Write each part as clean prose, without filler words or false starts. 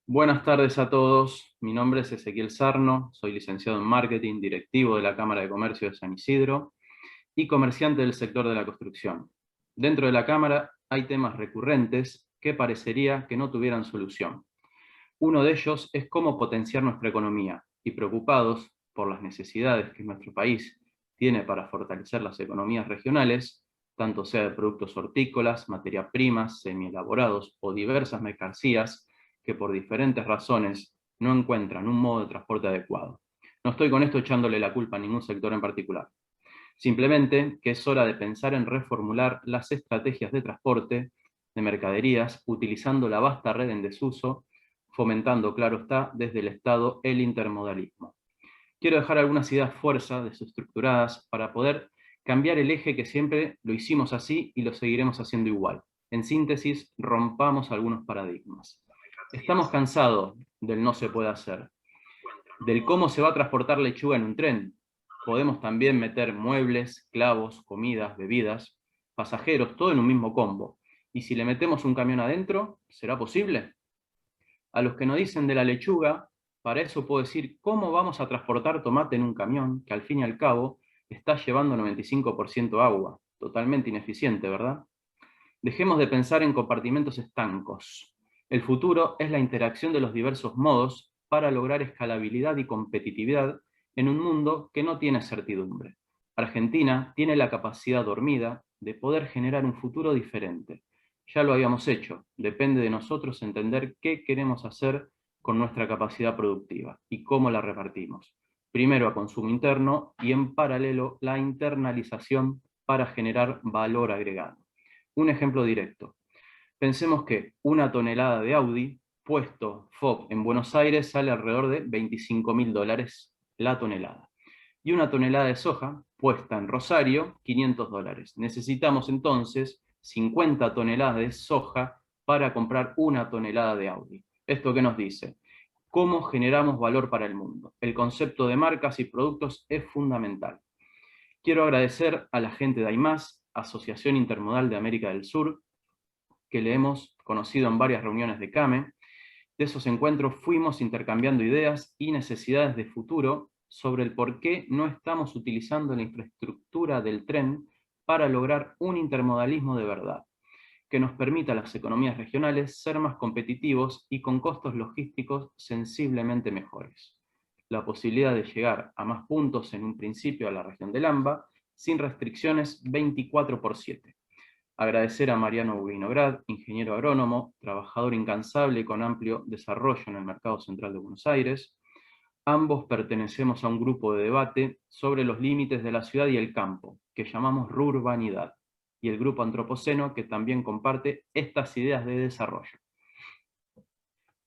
Buenas tardes a todos, mi nombre es Ezequiel Sarno, soy licenciado en Marketing, directivo de la Cámara de Comercio de San Isidro y comerciante del sector de la construcción. Dentro de la Cámara hay temas recurrentes que parecería que no tuvieran solución. Uno de ellos es cómo potenciar nuestra economía, y preocupados por las necesidades que nuestro país tiene para fortalecer las economías regionales, tanto sea de productos hortícolas, materias primas, semielaborados o diversas mercancías que por diferentes razones no encuentran un modo de transporte adecuado. No estoy con esto echándole la culpa a ningún sector en particular. Simplemente que es hora de pensar en reformular las estrategias de transporte de mercaderías utilizando la vasta red en desuso, fomentando, claro está, desde el Estado el intermodalismo. Quiero dejar algunas ideas fuerza, desestructuradas, para poder cambiar el eje que siempre lo hicimos así y lo seguiremos haciendo igual. En síntesis, rompamos algunos paradigmas. Estamos cansados del no se puede hacer, del cómo se va a transportar lechuga en un tren. Podemos también meter muebles, clavos, comidas, bebidas, pasajeros, todo en un mismo combo. Y si le metemos un camión adentro, ¿será posible? A los que nos dicen de la lechuga, para eso puedo decir cómo vamos a transportar tomate en un camión que al fin y al cabo está llevando 95% agua. Totalmente ineficiente, ¿verdad? Dejemos de pensar en compartimentos estancos. El futuro es la interacción de los diversos modos para lograr escalabilidad y competitividad en un mundo que no tiene certidumbre. Argentina tiene la capacidad dormida de poder generar un futuro diferente. Ya lo habíamos hecho, depende de nosotros entender qué queremos hacer con nuestra capacidad productiva y cómo la repartimos. Primero a consumo interno y en paralelo la internalización para generar valor agregado. Un ejemplo directo. Pensemos que una tonelada de Audi puesto FOB en Buenos Aires sale alrededor de $25.000 la tonelada. Y una tonelada de soja puesta en Rosario, $500. Necesitamos entonces 50 toneladas de soja para comprar una tonelada de Audi. ¿Esto qué nos dice? ¿Cómo generamos valor para el mundo? El concepto de marcas y productos es fundamental. Quiero agradecer a la gente de AIMAS, Asociación Intermodal de América del Sur, que le hemos conocido en varias reuniones de CAME. De esos encuentros fuimos intercambiando ideas y necesidades de futuro sobre el por qué no estamos utilizando la infraestructura del tren para lograr un intermodalismo de verdad, que nos permita a las economías regionales ser más competitivos y con costos logísticos sensiblemente mejores. La posibilidad de llegar a más puntos en un principio a la región del AMBA sin restricciones 24/7. Agradecer a Mariano Winograd, ingeniero agrónomo, trabajador incansable y con amplio desarrollo en el mercado central de Buenos Aires. Ambos pertenecemos a un grupo de debate sobre los límites de la ciudad y el campo, que llamamos Rurbanidad, y el grupo Antropoceno, que también comparte estas ideas de desarrollo.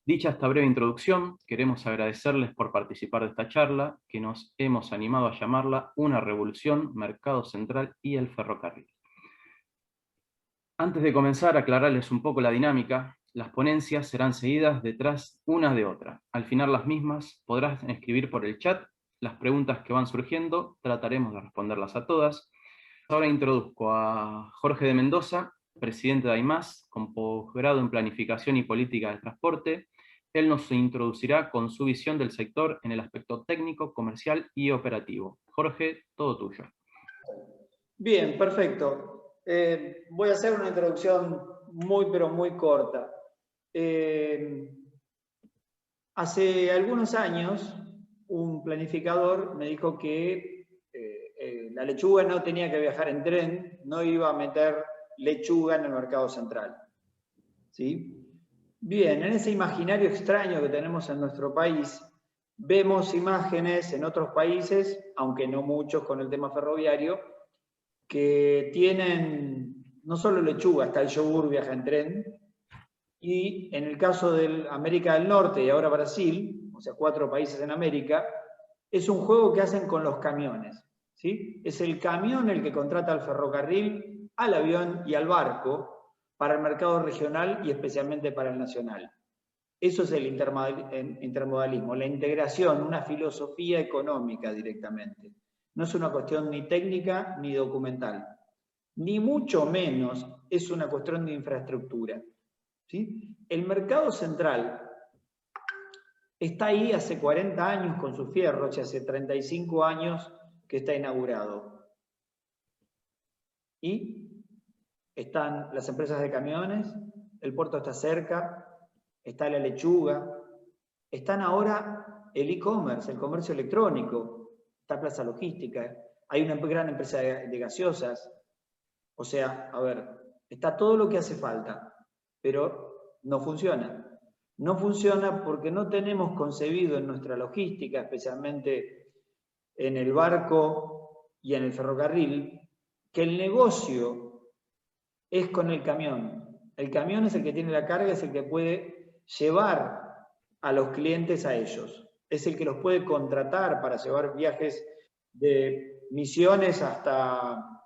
Dicha esta breve introducción, queremos agradecerles por participar de esta charla, que nos hemos animado a llamarla Una revolución, mercado central y el ferrocarril. Antes de comenzar, aclararles un poco la dinámica. Las ponencias serán seguidas detrás una de otra. Al final las mismas podrás escribir por el chat las preguntas que van surgiendo, trataremos de responderlas a todas. Ahora introduzco a Jorge de Mendoza, presidente de AIMAS, con posgrado en Planificación y Política de Transporte. Él nos introducirá con su visión del sector en el aspecto técnico, comercial y operativo. Jorge, todo tuyo. Bien, perfecto. Voy a hacer una introducción muy, pero muy corta. Hace algunos años, un planificador me dijo que la lechuga no tenía que viajar en tren, no iba a meter lechuga en el mercado central. ¿Sí? Bien, en ese imaginario extraño que tenemos en nuestro país, vemos imágenes en otros países, aunque no muchos con el tema ferroviario, que tienen no solo lechuga, hasta el yogur viaja en tren, y en el caso de América del Norte y ahora Brasil, o sea, 4 países en América, es un juego que hacen con los camiones. ¿Sí? Es el camión el que contrata al ferrocarril, al avión y al barco para el mercado regional y especialmente para el nacional. Eso es el intermodalismo, la integración, una filosofía económica directamente. No es una cuestión ni técnica ni documental, ni mucho menos es una cuestión de infraestructura. ¿Sí? El mercado central Está ahí hace 40 años con sus fierros y hace 35 años que está inaugurado. Y están las empresas de camiones, el puerto está cerca, está la lechuga, están ahora el e-commerce, el comercio electrónico, está Plaza Logística, hay una gran empresa de gaseosas. O sea, a ver, está todo lo que hace falta, pero no funciona. No funciona porque no tenemos concebido en nuestra logística, especialmente en el barco y en el ferrocarril, que el negocio es con el camión. El camión es el que tiene la carga, es el que puede llevar a los clientes a ellos. Es el que los puede contratar para llevar viajes de Misiones hasta...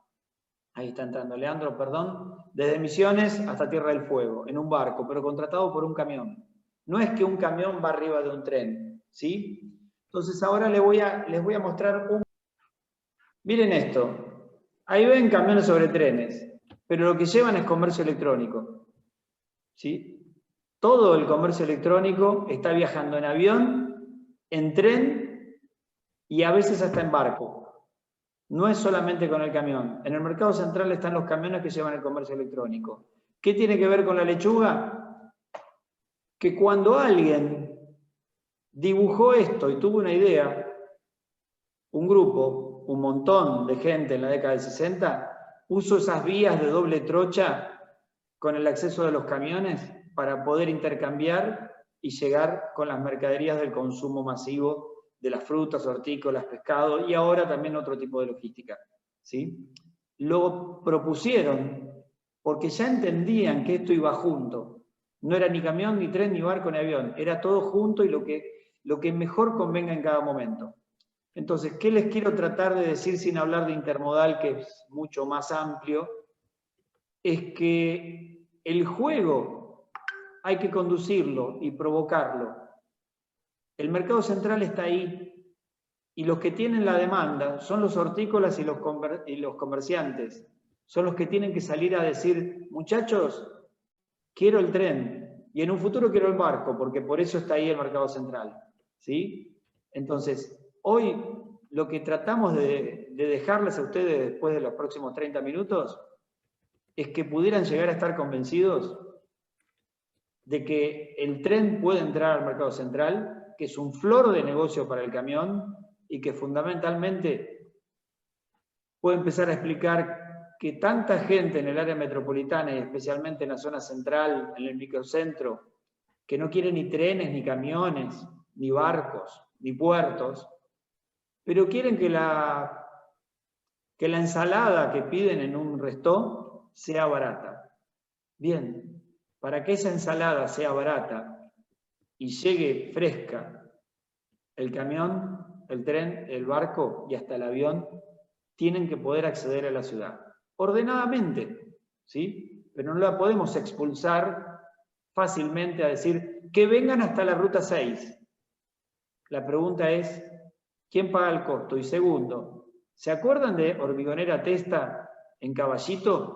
Ahí está entrando Leandro, perdón. Desde Misiones hasta Tierra del Fuego, en un barco, pero contratado por un camión. No es que un camión va arriba de un tren, ¿sí? Entonces ahora les voy a mostrar un... Miren esto. Ahí ven camiones sobre trenes, pero lo que llevan es comercio electrónico, ¿sí? Todo el comercio electrónico está viajando en avión, en tren y a veces hasta en barco. No es solamente con el camión. En el mercado central están los camiones que llevan el comercio electrónico. ¿Qué tiene que ver con la lechuga? Que cuando alguien dibujó esto y tuvo una idea, un grupo, un montón de gente en la década del 60, puso esas vías de doble trocha con el acceso de los camiones para poder intercambiar y llegar con las mercaderías del consumo masivo de las frutas, hortícolas, pescado y ahora también otro tipo de logística, ¿sí? Lo propusieron porque ya entendían que esto iba junto. No era ni camión, ni tren, ni barco, ni avión. Era todo junto y lo que mejor convenga en cada momento. Entonces, ¿qué les quiero tratar de decir sin hablar de intermodal, que es mucho más amplio? Es que el juego hay que conducirlo y provocarlo. El mercado central está ahí y los que tienen la demanda son los hortícolas y los comerciantes. Son los que tienen que salir a decir, muchachos, quiero el tren y en un futuro quiero el barco, porque por eso está ahí el mercado central, ¿sí? Entonces, hoy lo que tratamos de dejarles a ustedes después de los próximos 30 minutos es que pudieran llegar a estar convencidos de que el tren puede entrar al mercado central, que es un flor de negocio para el camión y que fundamentalmente puede empezar a explicar que tanta gente en el área metropolitana y especialmente en la zona central, en el microcentro, que no quiere ni trenes, ni camiones, ni barcos, ni puertos, pero quieren que la ensalada que piden en un restaurante sea barata. Bien, para que esa ensalada sea barata y llegue fresca, el camión, el tren, el barco y hasta el avión tienen que poder acceder a la ciudad. Ordenadamente, ¿sí? Pero no la podemos expulsar fácilmente a decir que vengan hasta la ruta 6. La pregunta es, ¿quién paga el costo? Y segundo, ¿se acuerdan de Hormigonera Testa en Caballito?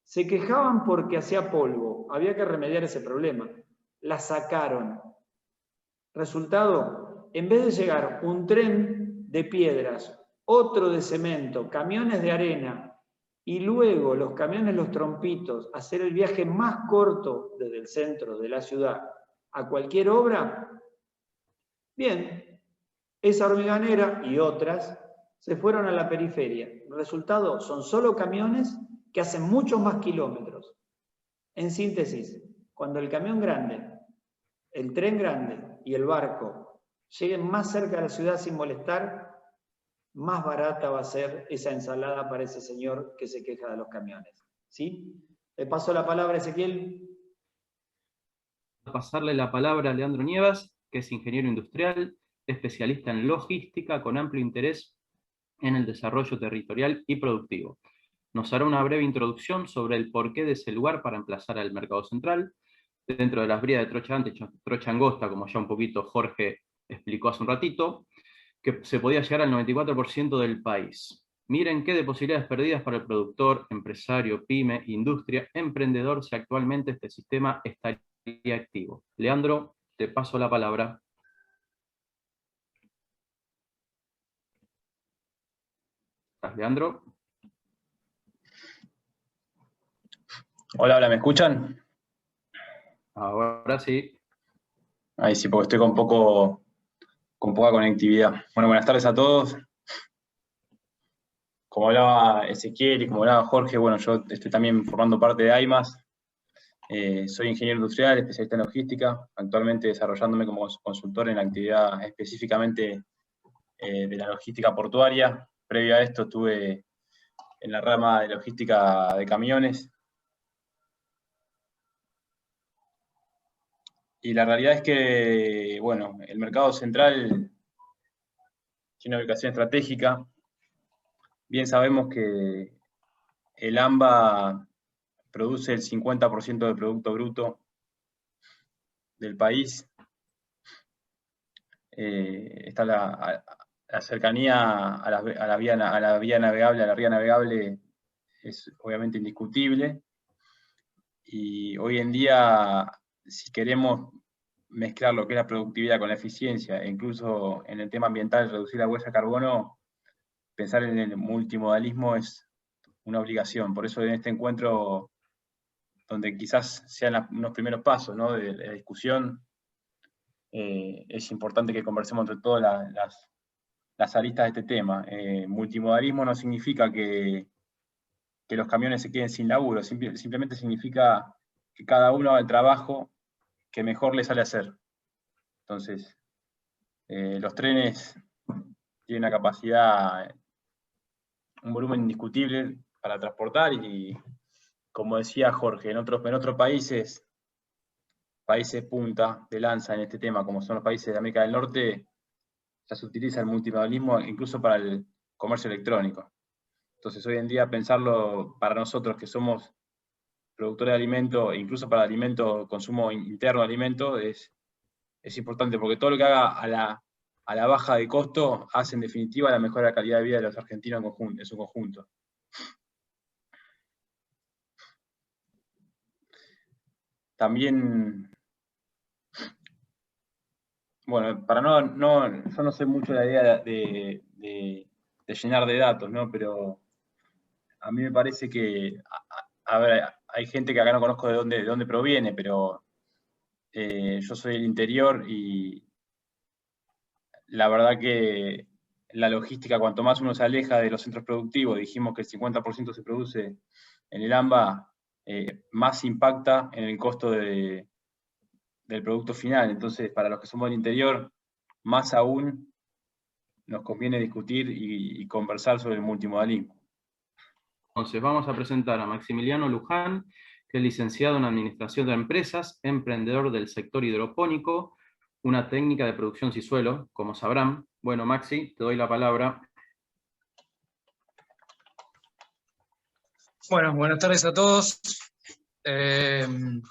Se quejaban porque hacía polvo, había que remediar ese problema. La sacaron. Resultado, en vez de llegar un tren de piedras, otro de cemento, camiones de arena y luego los camiones, los trompitos, hacer el viaje más corto desde el centro de la ciudad a cualquier obra, bien, esa Hormigonera y otras se fueron a la periferia. El resultado son solo camiones que hacen muchos más kilómetros. En síntesis, cuando el camión grande, el tren grande y el barco lleguen más cerca de la ciudad sin molestar, más barata va a ser esa ensalada para ese señor que se queja de los camiones. ¿Sí? Le paso la palabra a Ezequiel. Pasarle la palabra a Leandro Nievas, que es ingeniero industrial, especialista en logística con amplio interés en el desarrollo territorial y productivo. Nos hará una breve introducción sobre el porqué de ese lugar para emplazar al mercado central, dentro de las brías de trocha angosta, como ya un poquito Jorge explicó hace un ratito, que se podía llegar al 94% del país. Miren qué de posibilidades perdidas para el productor, empresario, pyme, industria, emprendedor, si actualmente este sistema estaría activo. Leandro, te paso la palabra. Gracias. Leandro. Hola, hola, ¿me escuchan? Ahora sí. Ahí sí, porque estoy con poca conectividad. Bueno, buenas tardes a todos. Como hablaba Ezequiel y como hablaba Jorge, bueno, yo estoy también formando parte de AIMAS. Soy ingeniero industrial, especialista en logística, actualmente desarrollándome como consultor en la actividad específicamente de la logística portuaria. Previo a esto estuve en la rama de logística de camiones. Y la realidad es que, bueno, el mercado central tiene una ubicación estratégica. Bien sabemos que el AMBA produce el 50% del Producto Bruto del país. Está la cercanía a la vía navegable, a la ría navegable, es obviamente indiscutible. Y hoy en día, si queremos mezclar lo que es la productividad con la eficiencia, e incluso en el tema ambiental, reducir la huella de carbono, pensar en el multimodalismo es una obligación. Por eso en este encuentro, donde quizás sean unos primeros pasos, ¿no?, de la discusión, es importante que conversemos entre todas las aristas de este tema. Multimodalismo no significa que los camiones se queden sin laburo, simplemente significa que cada uno haga el trabajo que mejor le sale a hacer. Entonces, los trenes tienen una capacidad, un volumen indiscutible para transportar y, como decía Jorge, en otros países punta de lanza en este tema, como son los países de América del Norte, ya se utiliza el multimodalismo incluso para el comercio electrónico. Entonces, hoy en día pensarlo para nosotros que somos productores de alimento, incluso para alimento, consumo interno de alimento, es importante, porque todo lo que haga a la baja de costo hace en definitiva la mejora de la calidad de vida de los argentinos en su conjunto. También, bueno, yo no sé mucho la idea de llenar de datos, ¿no? Pero a mí me parece que, a ver, hay gente que acá no conozco de dónde proviene, pero yo soy del interior y la verdad que la logística, cuanto más uno se aleja de los centros productivos, dijimos que el 50% se produce en el AMBA, más impacta en el costo del producto final. Entonces, para los que somos del interior, más aún nos conviene discutir y conversar sobre el multimodalismo. Entonces vamos a presentar a Maximiliano Luján, que es licenciado en Administración de Empresas, emprendedor del sector hidropónico, una técnica de producción sin suelo, como sabrán. Bueno, Maxi, te doy la palabra. Bueno, buenas tardes a todos. El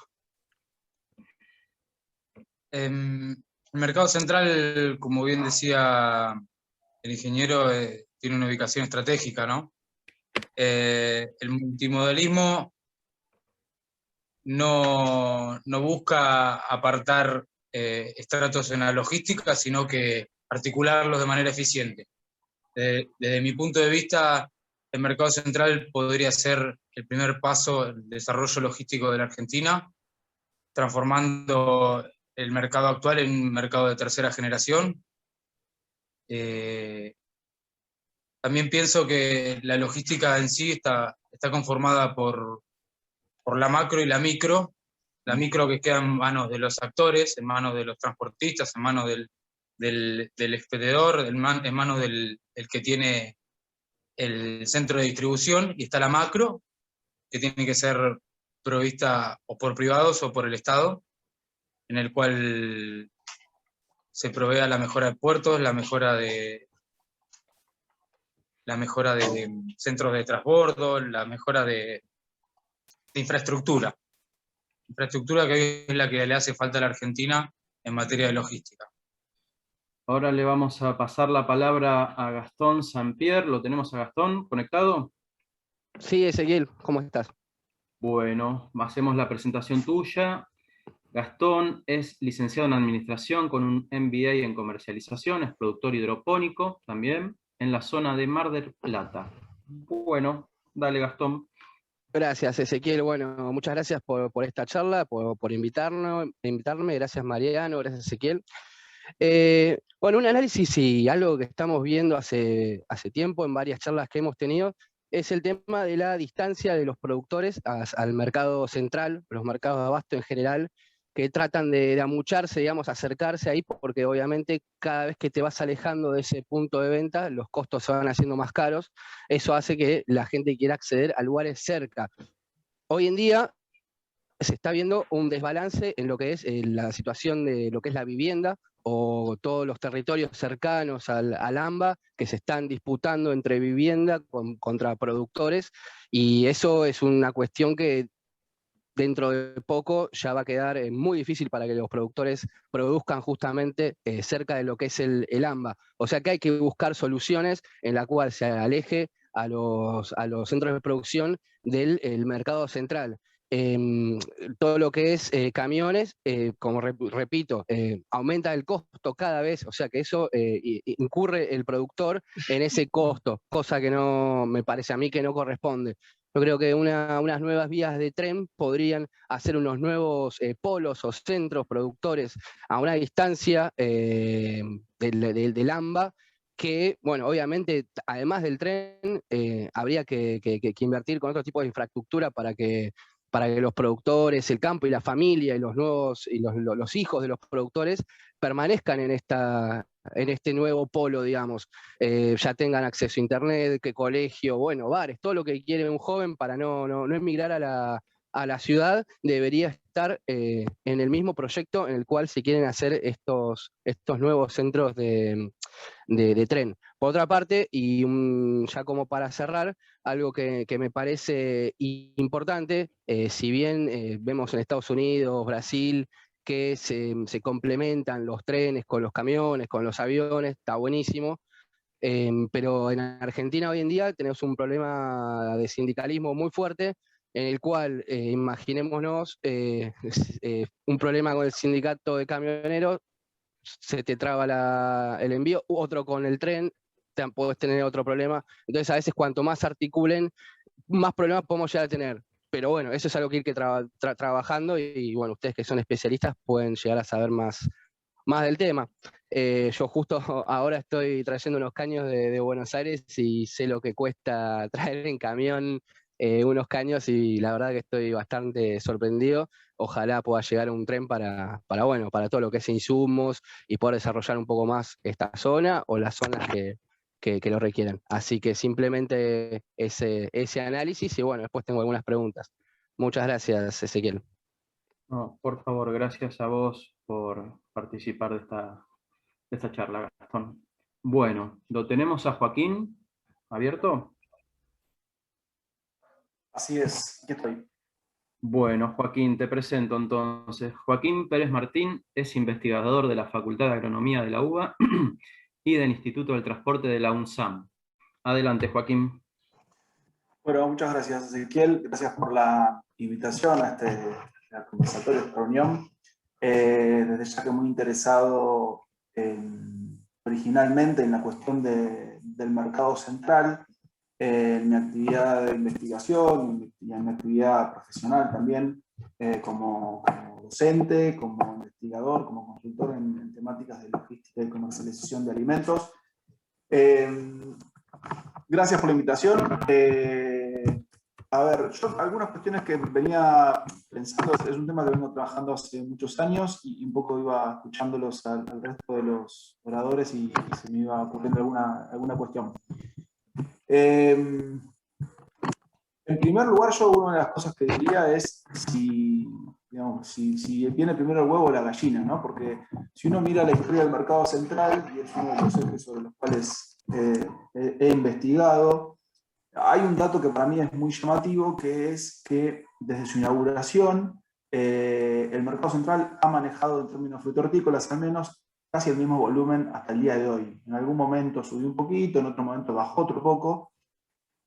mercado central, como bien decía el ingeniero, tiene una ubicación estratégica, ¿no? El multimodalismo no busca apartar estratos en la logística, sino que articularlos de manera eficiente. Desde mi punto de vista, el mercado central podría ser el primer paso del desarrollo logístico de la Argentina, transformando el mercado actual en un mercado de tercera generación. También pienso que la logística en sí está conformada por la macro y la micro que queda en manos de los actores, en manos de los transportistas, en manos del expedidor, en manos del que tiene el centro de distribución, y está la macro, que tiene que ser provista o por privados o por el Estado, en el cual se provea la mejora de puertos, la mejora de centros de transbordo, la mejora de infraestructura. Infraestructura que hoy es la que le hace falta a la Argentina en materia de logística. Ahora le vamos a pasar la palabra a Gastón Sampier. ¿Lo tenemos a Gastón conectado? Sí, Ezequiel, ¿cómo estás? Bueno, hacemos la presentación tuya. Gastón es licenciado en Administración con un MBA en Comercialización, es productor hidropónico también, en la zona de Mar del Plata. Bueno, dale Gastón. Gracias, Ezequiel. Bueno, muchas gracias por esta charla, por invitarme. Gracias, Mariano. Gracias, Ezequiel. Bueno, un análisis y algo que estamos viendo hace tiempo en varias charlas que hemos tenido es el tema de la distancia de los productores al mercado central, los mercados de abasto en general, que tratan de amucharse, digamos, acercarse ahí, porque obviamente cada vez que te vas alejando de ese punto de venta, los costos se van haciendo más caros. Eso hace que la gente quiera acceder a lugares cerca. Hoy en día se está viendo un desbalance en lo que es la situación de lo que es la vivienda o todos los territorios cercanos al AMBA que se están disputando entre vivienda contra productores, y eso es una cuestión que dentro de poco ya va a quedar muy difícil para que los productores produzcan justamente cerca de lo que es el AMBA. O sea que hay que buscar soluciones en la cual se aleje a los centros de producción del mercado central. Todo lo que es camiones, como repito, aumenta el costo cada vez, o sea que eso incurre el productor en ese costo, cosa que no me parece a mí que no corresponde. Yo creo que unas nuevas vías de tren podrían hacer unos nuevos polos o centros productores a una distancia del AMBA, que, bueno, obviamente, además del tren, habría que invertir con otro tipo de infraestructura para que los productores, el campo y la familia y los nuevos y los hijos de los productores permanezcan en este nuevo polo, digamos, ya tengan acceso a internet, que colegio, bueno, bares, todo lo que quiere un joven para no emigrar a la ciudad, debería estar en el mismo proyecto en el cual se quieren hacer estos nuevos centros de tren. Por otra parte, y ya como para cerrar, algo que me parece importante, si bien vemos en Estados Unidos, Brasil, que se complementan los trenes con los camiones, con los aviones, está buenísimo, pero en Argentina hoy en día tenemos un problema de sindicalismo muy fuerte, en el cual, imaginémonos, un problema con el sindicato de camioneros, se te traba el envío, otro con el tren, puedes tener otro problema. Entonces, a veces, cuanto más articulen, más problemas podemos llegar a tener. Pero bueno, eso es algo que hay que ir trabajando y bueno, ustedes que son especialistas pueden llegar a saber más del tema. Yo justo ahora estoy trayendo unos caños de Buenos Aires y sé lo que cuesta traer en camión unos caños, y la verdad que estoy bastante sorprendido. Ojalá pueda llegar un tren para todo lo que es insumos y poder desarrollar un poco más esta zona o las zonas que lo requieran. Así que simplemente ese análisis y bueno, después tengo algunas preguntas. Muchas gracias, Ezequiel. No, por favor, gracias a vos por participar de esta charla, Gastón. Bueno, lo tenemos a Joaquín abierto. Así es, aquí estoy. Bueno, Joaquín, te presento entonces. Joaquín Pérez Martín es investigador de la Facultad de Agronomía de la UBA y del Instituto del Transporte de la UNSAM. Adelante, Joaquín. Bueno, muchas gracias, Ezequiel. Gracias por la invitación a a conversatorio, a esta reunión. Desde ya que muy interesado originalmente en la cuestión del mercado central, en mi actividad de investigación y en mi actividad profesional también, como docente, como investigador, como consultor en temáticas de logística y comercialización de alimentos. Gracias por la invitación. A ver, yo algunas cuestiones que venía pensando, es un tema que vengo trabajando hace muchos años y un poco iba escuchándolos al resto de los oradores y se me iba ocurriendo alguna cuestión. En primer lugar, yo una de las cosas que diría es si viene primero el huevo o la gallina, ¿no? Porque si uno mira la historia del mercado central, y es uno de los ejes sobre los cuales he investigado, hay un dato que para mí es muy llamativo, que es que desde su inauguración, el mercado central ha manejado en términos frutícolas al menos casi el mismo volumen hasta el día de hoy. En algún momento subió un poquito, en otro momento bajó otro poco,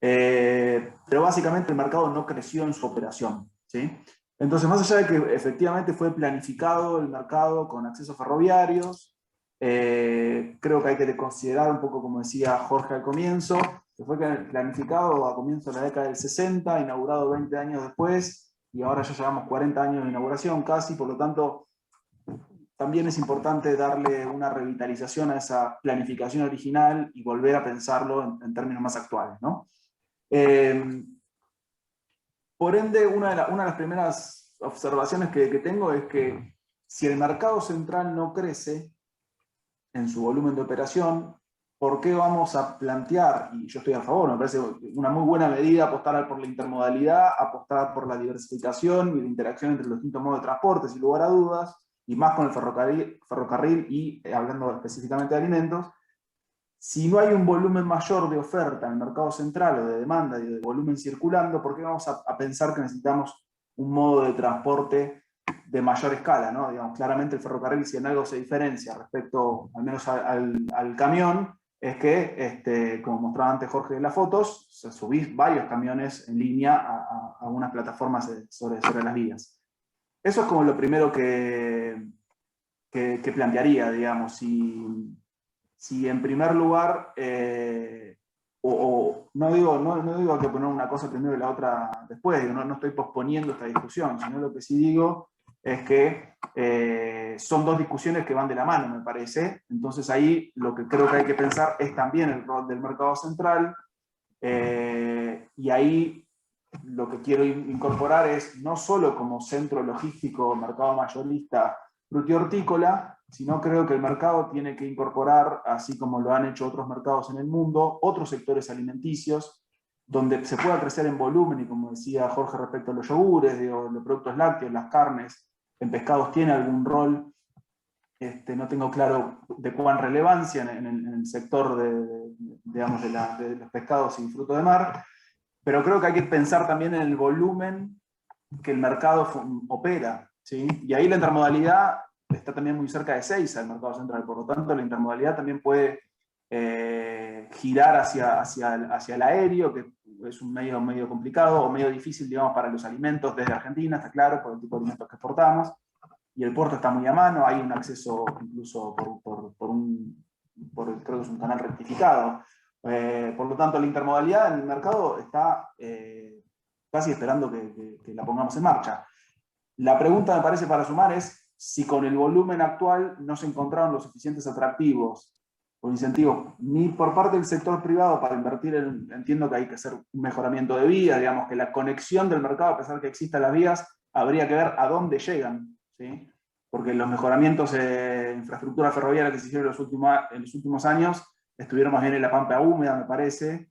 pero básicamente el mercado no creció en su operación, ¿sí? Entonces, más allá de que efectivamente fue planificado el mercado con accesos ferroviarios, creo que hay que considerar un poco, como decía Jorge al comienzo, que fue planificado a comienzos de la década del 60, inaugurado 20 años después, y ahora ya llevamos 40 años de inauguración casi, por lo tanto, también es importante darle una revitalización a esa planificación original y volver a pensarlo en términos más actuales, ¿no? Por ende, una de las primeras observaciones que tengo es que si el mercado central no crece en su volumen de operación, ¿por qué vamos a plantear, y yo estoy a favor, me parece una muy buena medida apostar por la intermodalidad, apostar por la diversificación y la interacción entre los distintos modos de transporte, sin lugar a dudas, y más con el ferrocarril y hablando específicamente de alimentos, si no hay un volumen mayor de oferta en el mercado central o de demanda y de volumen circulando, ¿por qué vamos a pensar que necesitamos un modo de transporte de mayor escala, ¿no? Digamos, claramente el ferrocarril, si en algo se diferencia respecto al menos al camión, es que, como mostraba antes Jorge en las fotos, subís varios camiones en línea a unas plataformas sobre las vías. Eso es como lo primero que plantearía, digamos, si en primer lugar, no digo que poner una cosa primero y la otra después, digo, no estoy posponiendo esta discusión, sino lo que sí digo es que son dos discusiones que van de la mano, me parece. Entonces ahí lo que creo que hay que pensar es también el rol del mercado central, y ahí lo que quiero incorporar es no solo como centro logístico, mercado mayorista, frutihortícola, sino creo que el mercado tiene que incorporar, así como lo han hecho otros mercados en el mundo, otros sectores alimenticios, donde se pueda crecer en volumen, y como decía Jorge respecto a los yogures, digo, los productos lácteos, las carnes, en pescados tiene algún rol, no tengo claro de cuán relevancia en el sector de los pescados y frutos de mar, pero creo que hay que pensar también en el volumen que el mercado opera, ¿sí? Y ahí la intermodalidad está también muy cerca de Seiza, el mercado central, por lo tanto la intermodalidad también puede girar hacia el aéreo, que es un medio complicado o medio difícil, digamos, para los alimentos desde Argentina, está claro, por el tipo de alimentos que exportamos, y el puerto está muy a mano, hay un acceso incluso creo que es un canal rectificado. Por lo tanto, la intermodalidad en el mercado está casi esperando que la pongamos en marcha. La pregunta, me parece, para sumar es si con el volumen actual no se encontraron los suficientes atractivos o incentivos, ni por parte del sector privado para invertir entiendo que hay que hacer un mejoramiento de vías, digamos que la conexión del mercado, a pesar que existan las vías, habría que ver a dónde llegan, ¿sí? Porque los mejoramientos de infraestructura ferroviaria que se hicieron en los últimos años estuvieron más bien en la pampa húmeda, me parece.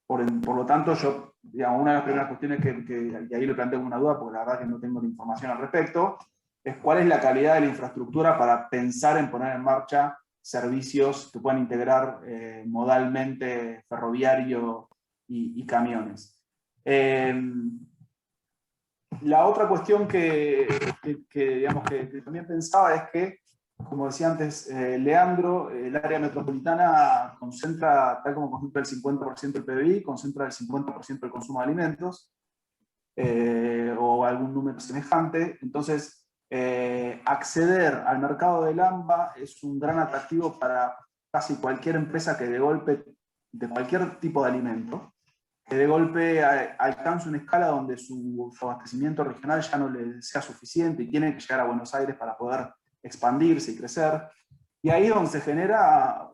Por lo tanto, yo, digamos, una de las primeras cuestiones y ahí lo planteo como una duda, porque la verdad que no tengo la información al respecto, es cuál es la calidad de la infraestructura para pensar en poner en marcha servicios que puedan integrar modalmente ferroviario y camiones. La otra cuestión que también pensaba es que, como decía antes Leandro, el área metropolitana concentra, tal como concentra el 50% del PBI, concentra el 50% del consumo de alimentos, o algún número semejante. Entonces, acceder al mercado del AMBA es un gran atractivo para casi cualquier empresa que de golpe, de cualquier tipo de alimento, que de golpe alcance una escala donde su abastecimiento regional ya no le sea suficiente y tiene que llegar a Buenos Aires para poder expandirse y crecer. Y ahí es donde se genera,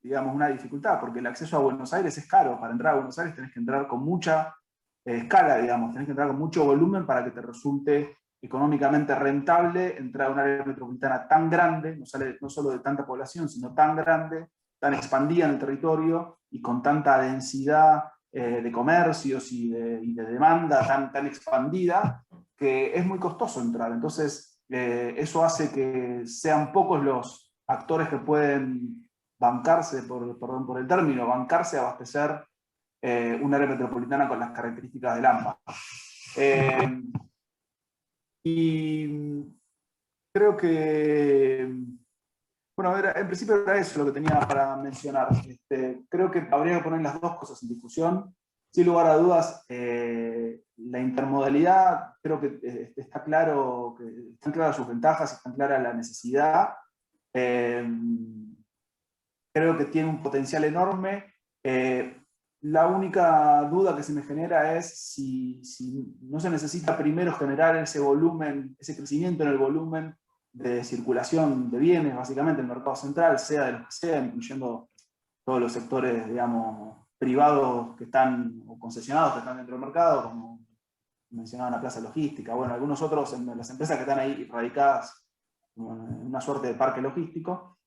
digamos, una dificultad, porque el acceso a Buenos Aires es caro. Para entrar a Buenos Aires tenés que entrar con mucha escala, digamos, tenés que entrar con mucho volumen para que te resulte económicamente rentable entrar a un área metropolitana tan grande, no solo de tanta población, sino tan grande, tan expandida en el territorio y con tanta densidad de comercios y de demanda tan expandida, que es muy costoso entrar. Entonces, eso hace que sean pocos los actores que pueden bancarse, perdón por el término, bancarse a abastecer un área metropolitana con las características del AMBA. Y creo que, bueno, en principio era eso lo que tenía para mencionar. Creo que habría que poner las dos cosas en discusión. Sin lugar a dudas, la intermodalidad, creo que está claro, están claras sus ventajas, están clara la necesidad. Creo que tiene un potencial enorme, La única duda que se me genera es si no se necesita primero generar ese volumen, ese crecimiento en el volumen de circulación de bienes, básicamente en el mercado central, sea de lo que sea, incluyendo todos los sectores, digamos, privados que están, o concesionados que están dentro del mercado, como mencionaban la plaza logística, bueno, algunos otros, las empresas que están ahí radicadas en una suerte de parque logístico.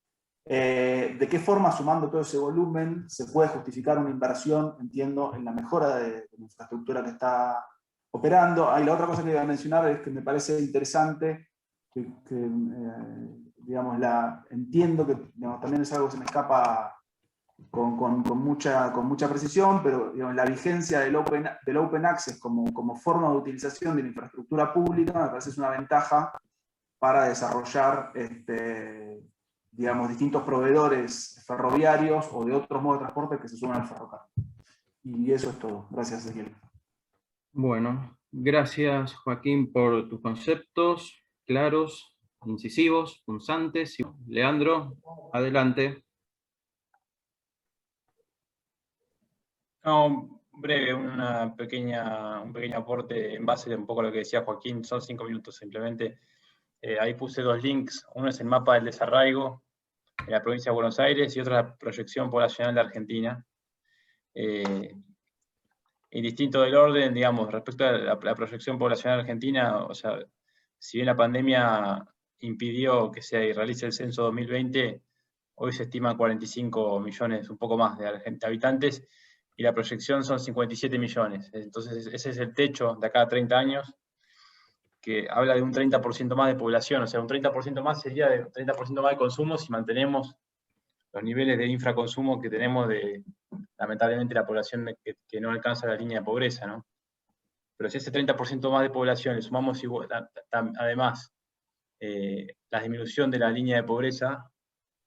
¿De qué forma, sumando todo ese volumen, se puede justificar una inversión, entiendo, en la mejora de la infraestructura que está operando? La otra cosa que iba a mencionar es que me parece interesante, digamos, entiendo que digamos, también es algo que se me escapa con mucha precisión, pero digamos, la vigencia del open access como forma de utilización de la infraestructura pública me parece es una ventaja para desarrollar digamos, distintos proveedores ferroviarios o de otros modos de transporte que se suman al ferrocarril. Y eso es todo. Gracias, Ezequiel. Bueno, gracias, Joaquín, por tus conceptos claros, incisivos, punzantes. Leandro, adelante. No, breve, un pequeño aporte en base un poco a lo que decía Joaquín, son 5 minutos simplemente. Ahí puse 2 links, uno es el mapa del desarraigo en la provincia de Buenos Aires y otro es la proyección poblacional de Argentina. Indistinto del orden, digamos, respecto a la proyección poblacional argentina, o sea, si bien la pandemia impidió que se realice el censo 2020, hoy se estiman 45 millones, un poco más de habitantes, y la proyección son 57 millones. Entonces ese es el techo de acá a 30 años, que habla de un 30% más de población, o sea, un 30% más sería de 30% más de consumo si mantenemos los niveles de infraconsumo que tenemos de, lamentablemente, la población que no alcanza la línea de pobreza, ¿no? Pero si ese 30% más de población le sumamos además la disminución de la línea de pobreza,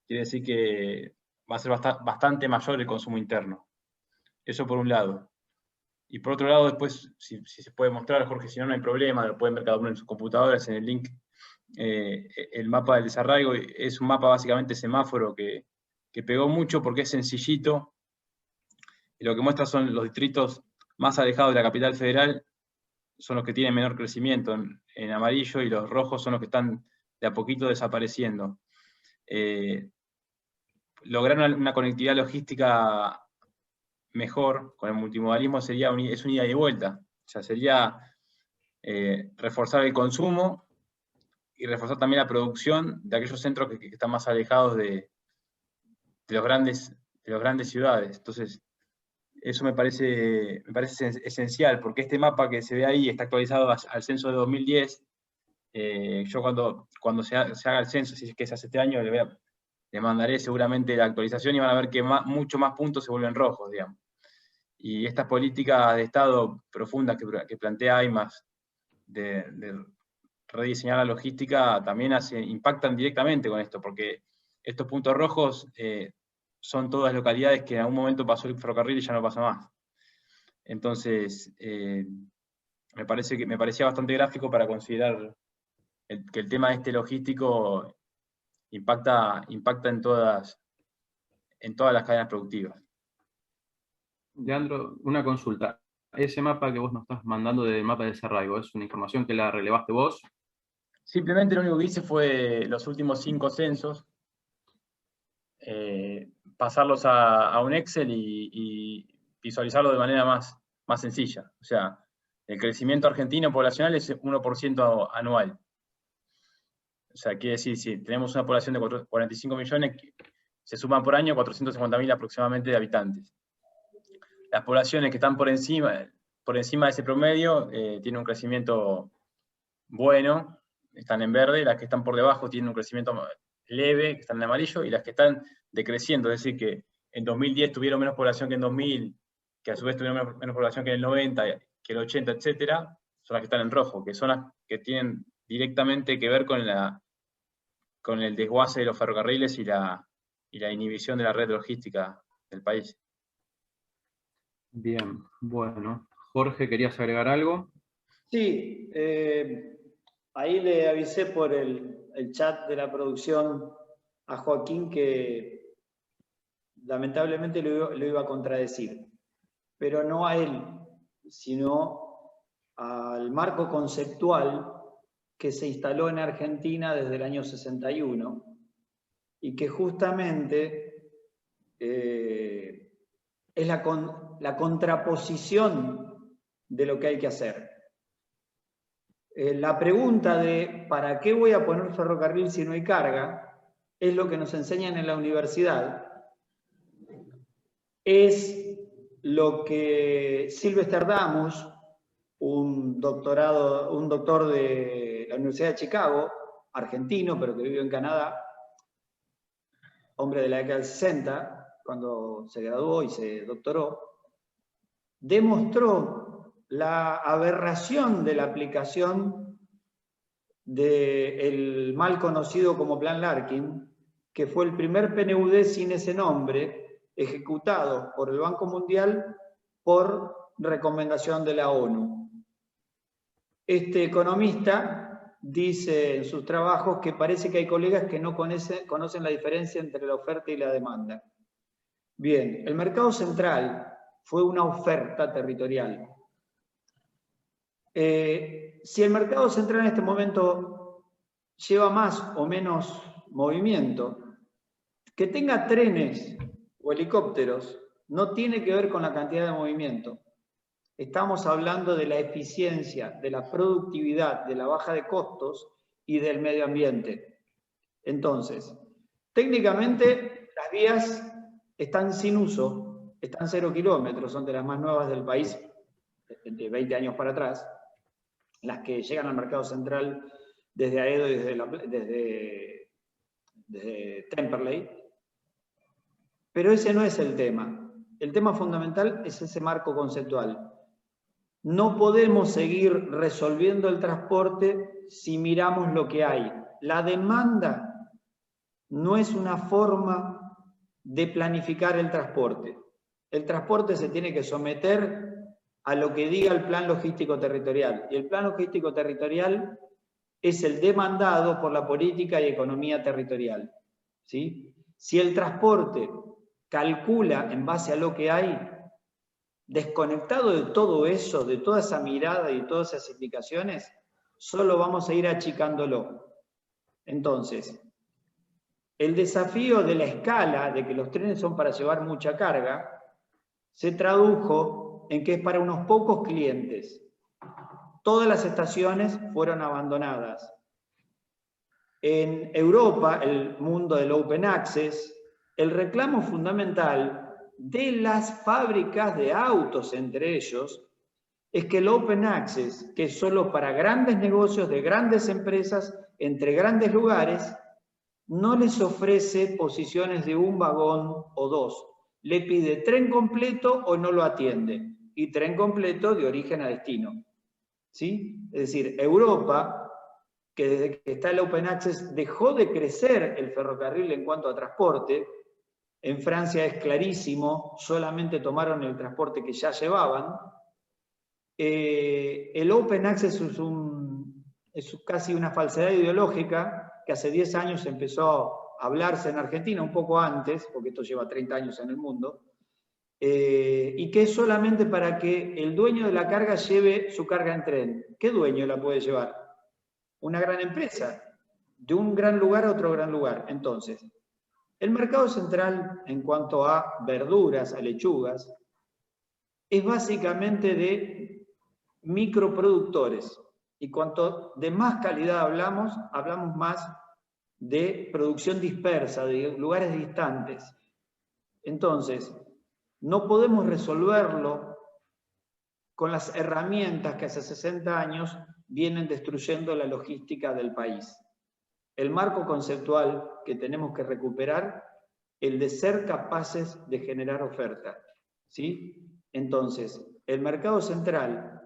quiere decir que va a ser bastante mayor el consumo interno. Eso por un lado. Y por otro lado, después, si se puede mostrar, Jorge, si no, no hay problema, lo pueden ver cada uno en sus computadoras, en el link. El mapa del desarraigo es un mapa básicamente semáforo que pegó mucho porque es sencillito. Y lo que muestra son los distritos más alejados de la capital federal, son los que tienen menor crecimiento en amarillo, y los rojos son los que están de a poquito desapareciendo. Lograr una conectividad logística mejor con el multimodalismo es un ida y vuelta. O sea, sería reforzar el consumo y reforzar también la producción de aquellos centros que están más alejados de las grandes ciudades. Entonces, eso me parece esencial, porque este mapa que se ve ahí está actualizado al censo de 2010. Yo cuando se haga el censo, si es que se hace este año, le mandaré seguramente la actualización y van a ver que mucho más puntos se vuelven rojos, digamos. Y estas políticas de Estado profundas que plantea AIMAS de rediseñar la logística también impactan directamente con esto, porque estos puntos rojos son todas localidades que en algún momento pasó el ferrocarril y ya no pasa más. Entonces, me parecía bastante gráfico para considerar que el tema logístico impacta en todas las cadenas productivas. Leandro, una consulta. Ese mapa que vos nos estás mandando del mapa de desarraigo, ¿es una información que la relevaste vos? Simplemente lo único que hice fue los últimos 5 censos, pasarlos a un Excel y visualizarlo de manera más sencilla. O sea, el crecimiento argentino poblacional es 1% anual. O sea, quiere decir, si tenemos una población de 45 millones, se suman por año 450.000 aproximadamente de habitantes. Las poblaciones que están por encima de ese promedio tienen un crecimiento bueno, están en verde. Las que están por debajo tienen un crecimiento leve, que están en amarillo, y las que están decreciendo, es decir, que en 2010 tuvieron menos población que en 2000, que a su vez tuvieron menos población que en el 90, que el 80, etcétera, son las que están en rojo, que son las que tienen directamente que ver con el desguace de los ferrocarriles y la inhibición de la red logística del país. Bien, bueno. Jorge, ¿querías agregar algo? Sí, ahí le avisé por el chat de la producción a Joaquín que lamentablemente lo iba a contradecir, pero no a él, sino al marco conceptual que se instaló en Argentina desde el año 61 y que justamente es la contraposición de lo que hay que hacer. La pregunta de ¿para qué voy a poner ferrocarril si no hay carga? Es lo que nos enseñan en la universidad. Es lo que Sylvester Damus, un doctor de la Universidad de Chicago, argentino, pero que vive en Canadá, hombre de la década del 60, cuando se graduó y se doctoró, demostró la aberración de la aplicación del mal conocido como Plan Larkin, que fue el primer PNUD sin ese nombre, ejecutado por el Banco Mundial por recomendación de la ONU. Este economista dice en sus trabajos que parece que hay colegas que no conocen la diferencia entre la oferta y la demanda. Bien, el mercado central fue una oferta territorial. Si el mercado central en este momento lleva más o menos movimiento, que tenga trenes o helicópteros no tiene que ver con la cantidad de movimiento. Estamos hablando de la eficiencia, de la productividad, de la baja de costos y del medio ambiente. Entonces, técnicamente las vías están sin uso, están 0 kilómetros, son de las más nuevas del país, de 20 años para atrás, las que llegan al mercado central desde Aedo y desde Temperley. Pero ese no es el tema. El tema fundamental es ese marco conceptual. No podemos seguir resolviendo el transporte si miramos lo que hay. La demanda no es una forma de planificar el transporte. El transporte se tiene que someter a lo que diga el plan logístico territorial. Y el plan logístico territorial es el demandado por la política y economía territorial. ¿Sí? Si el transporte calcula en base a lo que hay, desconectado de todo eso, de toda esa mirada y todas esas implicaciones, solo vamos a ir achicándolo. Entonces, el desafío de la escala, de que los trenes son para llevar mucha carga, se tradujo en que es para unos pocos clientes. Todas las estaciones fueron abandonadas. En Europa, el mundo del Open Access, el reclamo fundamental de las fábricas de autos, entre ellos, es que el Open Access, que es solo para grandes negocios de grandes empresas, entre grandes lugares, no les ofrece posiciones de un vagón o dos. Le pide tren completo o no lo atiende. Y tren completo de origen a destino. ¿Sí? Es decir, Europa, que desde que está el Open Access dejó de crecer el ferrocarril en cuanto a transporte. En Francia es clarísimo, solamente tomaron el transporte que ya llevaban. El Open Access es casi una falsedad ideológica que hace 10 años empezó a hablarse en Argentina, un poco antes, porque esto lleva 30 años en el mundo, y que es solamente para que el dueño de la carga lleve su carga en tren. ¿Qué dueño la puede llevar? Una gran empresa, de un gran lugar a otro gran lugar. Entonces, el mercado central, en cuanto a verduras, a lechugas, es básicamente de microproductores. Y cuanto de más calidad hablamos más de producción dispersa, de lugares distantes. Entonces, no podemos resolverlo con las herramientas que hace 60 años vienen destruyendo la logística del país. El marco conceptual que tenemos que recuperar, el de ser capaces de generar oferta. ¿Sí? Entonces, el mercado central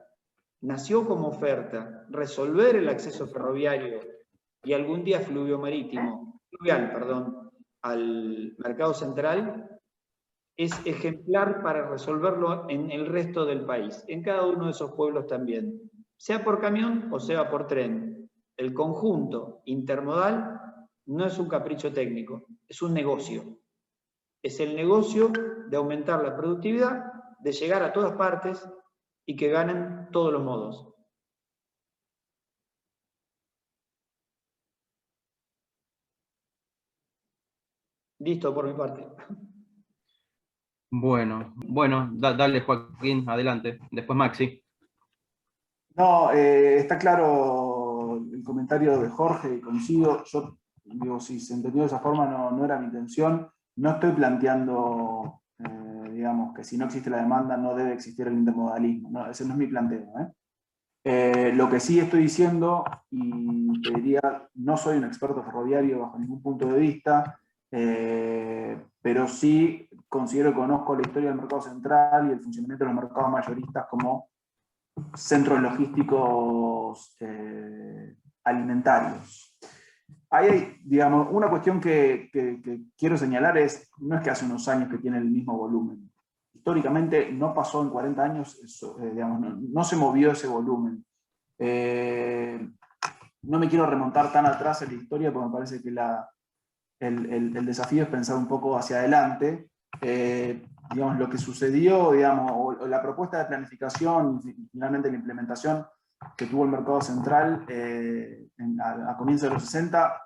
nació como oferta, resolver el acceso ferroviario y algún día fluvial, al mercado central, es ejemplar para resolverlo en el resto del país, en cada uno de esos pueblos también, sea por camión o sea por tren. El conjunto intermodal no es un capricho técnico, es un negocio. Es el negocio de aumentar la productividad, de llegar a todas partes y que ganen todos los modos. Listo por mi parte. Bueno, dale Joaquín, adelante. Después Maxi. No, está claro el comentario de Jorge y coincido. Yo digo, si se entendió de esa forma, no era mi intención. No estoy planteando, digamos, que si no existe la demanda no debe existir el intermodalismo. No, ese no es mi planteo. Lo que sí estoy diciendo, y te diría, no soy un experto ferroviario bajo ningún punto de vista, pero sí considero que conozco la historia del mercado central y el funcionamiento de los mercados mayoristas como centros logísticos alimentarios. Ahí hay, digamos, una cuestión que quiero señalar no es que hace unos años que tiene el mismo volumen. Históricamente no pasó en 40 años, digamos, no se movió ese volumen. No me quiero remontar tan atrás en la historia porque me parece que el desafío es pensar un poco hacia adelante. Digamos, lo que sucedió, digamos, o la propuesta de planificación y finalmente la implementación que tuvo el mercado central a comienzos de los 60,